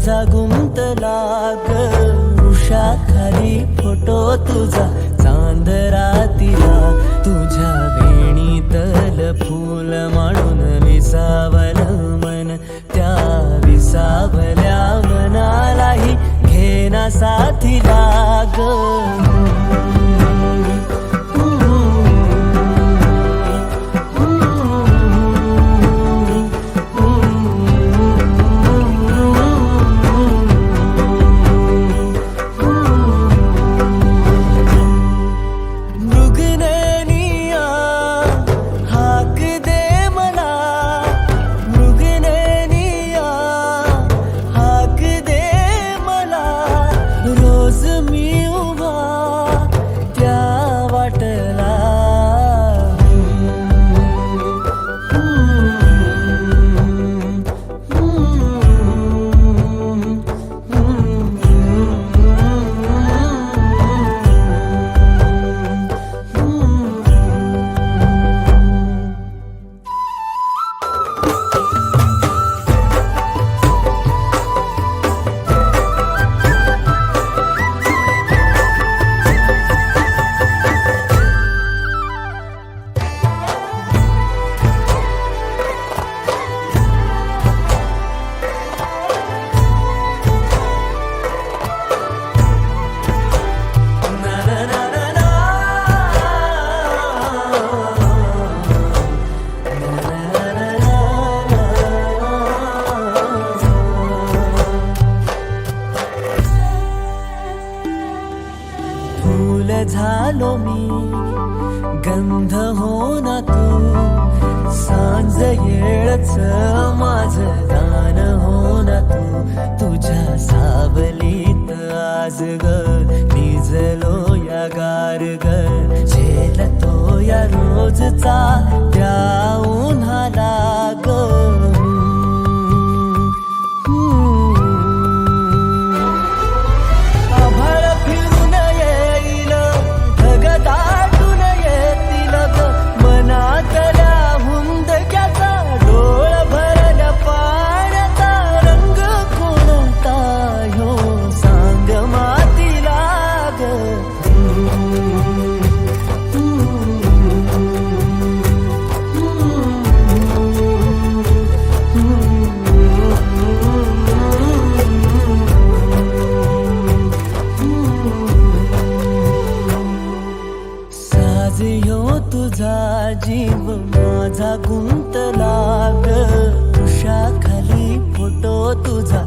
माझा गुंतला ग उषाखाली फोटो तुझा चांद रातीला तुझ्या वेणीतल फूल म्हणून विसावलं मन त्या विसावल्या मनालाही घेना साथीला ग फूल झालो मी गंध हो ना तू सांज येळच माझं गान हो ना तू तुझ्या सावलीत आज ग निजलो या गार ग झेलतो या रोजचा त्या उन्हाला ग तुझा जीव माझा गुंतला ग उषाखाली फोटो तुझा